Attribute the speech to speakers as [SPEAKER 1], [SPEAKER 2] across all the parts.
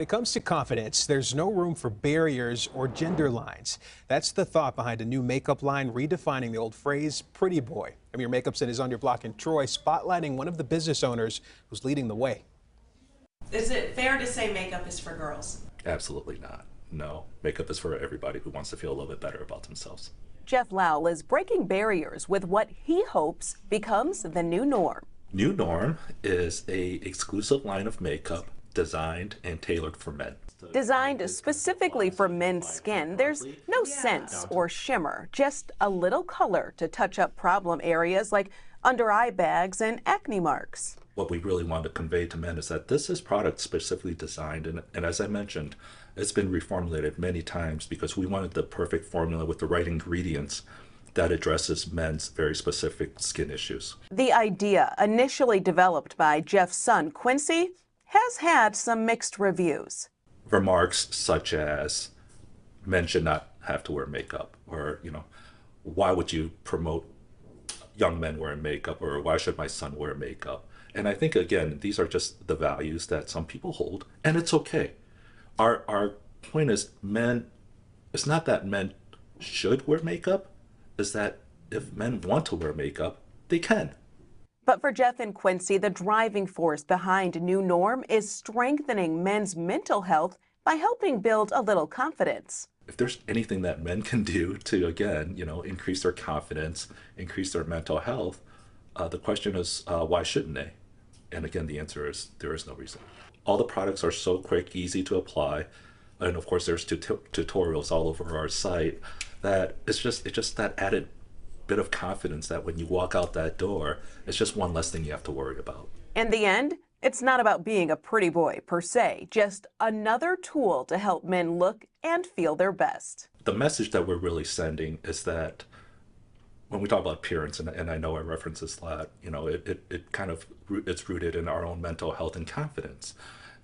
[SPEAKER 1] When it comes to confidence, there's no room for barriers or gender lines. That's the thought behind a new makeup line redefining the old phrase, pretty boy. Amir Makeupson is on your block in Troy, spotlighting one of the business owners who's leading the way.
[SPEAKER 2] Is it fair to say makeup is for girls?
[SPEAKER 3] Absolutely not. No, makeup is for everybody who wants to feel a little bit better about themselves.
[SPEAKER 4] Jeff Lowell is breaking barriers with what he hopes becomes the new norm.
[SPEAKER 3] NuNorm is a exclusive line of makeup designed and tailored for men.
[SPEAKER 4] Designed specifically for men's skin, there's no scents or shimmer, just a little color to touch up problem areas like under eye bags and acne marks.
[SPEAKER 3] What we really want to convey to men is that this is product specifically designed, and as I mentioned, it's been reformulated many times because we wanted the perfect formula with the right ingredients that addresses men's very specific skin issues.
[SPEAKER 4] The idea, initially developed by Jeff's son Quincy, has had some mixed reviews.
[SPEAKER 3] Remarks such as men should not have to wear makeup, or why would you promote young men wearing makeup, or why should my son wear makeup? And I think, again, these are just the values that some people hold, and it's okay. Our point is, it's not that men should wear makeup, it's that if men want to wear makeup, they can.
[SPEAKER 4] But for Jeff and Quincy, the driving force behind NuNorm is strengthening men's mental health by helping build a little confidence.
[SPEAKER 3] If there's anything that men can do to, again, increase their confidence, increase their mental health, the question is, why shouldn't they? And again, the answer is there is no reason. All the products are so quick, easy to apply, and of course there's tutorials all over our site that it's just that added bit of confidence that when you walk out that door, it's just one less thing you have to worry about.
[SPEAKER 4] In the end, it's not about being a pretty boy per se, just another tool to help men look and feel their best.
[SPEAKER 3] The message that we're really sending is that when we talk about appearance, and I know I reference this a lot, it's rooted in our own mental health and confidence.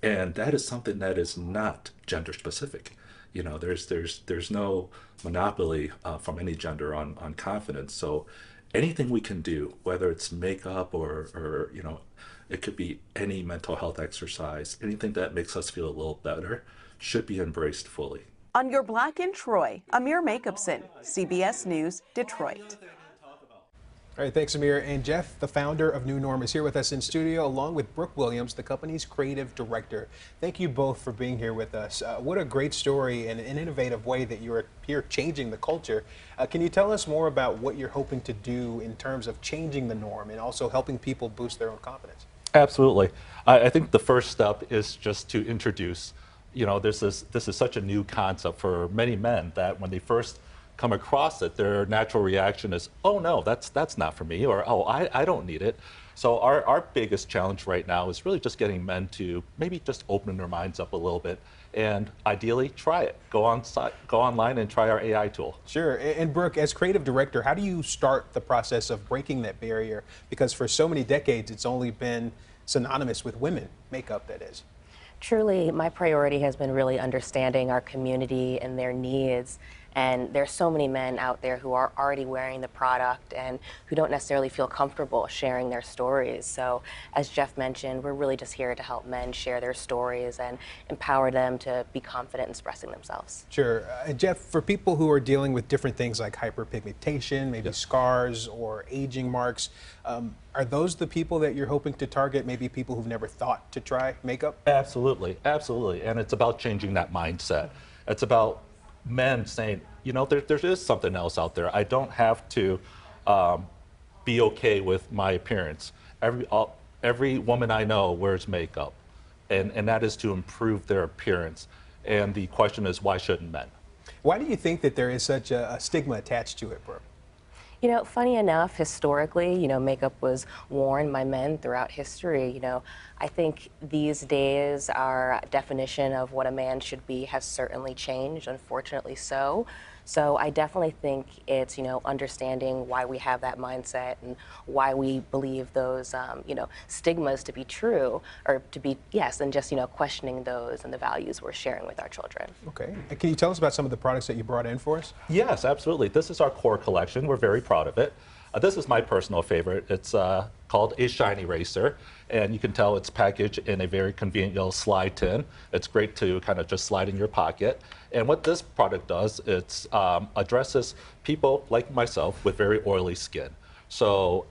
[SPEAKER 3] And that is something that is not gender specific. There's no monopoly from any gender on confidence. So anything we can do, whether it's makeup or it could be any mental health exercise, anything that makes us feel a little better should be embraced fully.
[SPEAKER 4] On your block in Troy, Amir Makeupson, CBS News, Detroit.
[SPEAKER 1] All right, thanks, Amir. And Jeff, the founder of NuNorm, is here with us in studio, along with Brooke Williams, the company's creative director. Thank you both for being here with us. What a great story and an innovative way that you're here changing the culture. Can you tell us more about what you're hoping to do in terms of changing the norm and also helping people boost their own confidence?
[SPEAKER 5] Absolutely. I think the first step is just to introduce, this is such a new concept for many men that when they first come across it, their natural reaction is, oh no, that's not for me, or oh, I don't need it. So our biggest challenge right now is really just getting men to maybe just open their minds up a little bit and ideally try it. Go online and try our AI tool.
[SPEAKER 1] Sure. And Brooke, as creative director, how do you start the process of breaking that barrier? Because for so many decades, it's only been synonymous with women, makeup that is.
[SPEAKER 6] Truly, my priority has been really understanding our community and their needs. And there's so many men out there who are already wearing the product and who don't necessarily feel comfortable sharing their stories. So as Jeff mentioned, we're really just here to help men share their stories and empower them to be confident in expressing themselves.
[SPEAKER 1] Sure. Jeff, for people who are dealing with different things like hyperpigmentation, maybe scars or aging marks, are those the people that you're hoping to target, maybe people who've never thought to try makeup?
[SPEAKER 5] Absolutely, absolutely. And it's about changing that mindset. It's about men saying, there is something else out there. I don't have to be okay with my appearance. Every woman I know wears makeup, and that is to improve their appearance. And the question is, why shouldn't men?
[SPEAKER 1] Why do you think that there is such a stigma attached to it, Brooke?
[SPEAKER 6] Funny enough, historically, makeup was worn by men throughout history. I think these days our definition of what a man should be has certainly changed, unfortunately so. So I definitely think it's, understanding why we have that mindset and why we believe those, stigmas to be true, or to be, yes, and just, questioning those and the values we're sharing with our children.
[SPEAKER 1] Okay. And can you tell us about some of the products that you brought in for us?
[SPEAKER 5] Yes, absolutely. This is our core collection. We're very proud of it. This is my personal favorite. It's called a Shine Eraser, and you can tell it's packaged in a very convenient little slide tin. It's great to kind of just slide in your pocket. And what this product does, it addresses people like myself with very oily skin. So,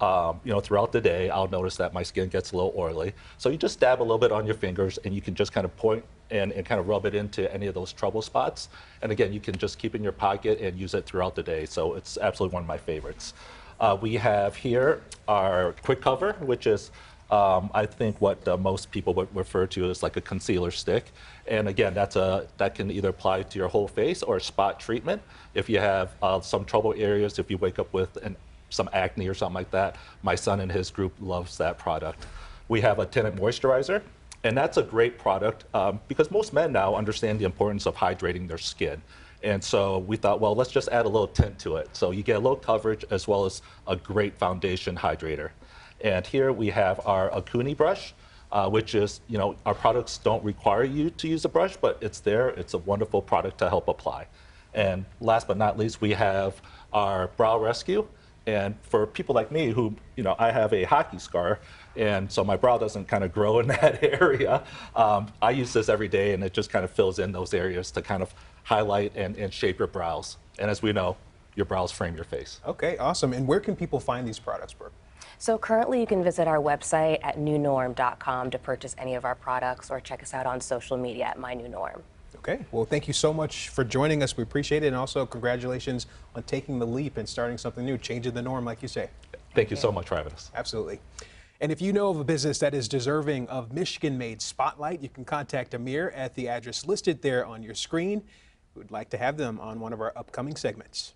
[SPEAKER 5] throughout the day, I'll notice that my skin gets a little oily. So you just dab a little bit on your fingers, and you can just kind of point and kind of rub it into any of those trouble spots. And again, you can just keep it in your pocket and use it throughout the day. So it's absolutely one of my favorites. We have here our quick cover, which is I think what most people would refer to as like a concealer stick. And again, that can either apply to your whole face or a spot treatment. If you have some trouble areas, if you wake up with some acne or something like that, my son and his group loves that product. We have a tinted moisturizer, and that's a great product because most men now understand the importance of hydrating their skin. And so we thought, well, let's just add a little tint to it. So you get a little coverage as well as a great foundation hydrator. And here we have our Akuni brush, which is, our products don't require you to use a brush, but it's there. It's a wonderful product to help apply. And last but not least, we have our Brow Rescue. And for people like me who, I have a hockey scar, and so my brow doesn't kind of grow in that area, I use this every day, and it just kind of fills in those areas to kind of highlight and shape your brows. And as we know, your brows frame your face.
[SPEAKER 1] Okay, awesome. And where can people find these products, Brooke?
[SPEAKER 6] So currently you can visit our website at NuNorm.com to purchase any of our products or check us out on social media at NuNorm.
[SPEAKER 1] Okay, well, thank you so much for joining us. We appreciate it. And also, congratulations on taking the leap and starting something new, changing the norm, like you say.
[SPEAKER 5] Thank you so much for having us.
[SPEAKER 1] Absolutely. And if you know of a business that is deserving of Michigan-made spotlight, you can contact Amir at the address listed there on your screen. We would like to have them on one of our upcoming segments.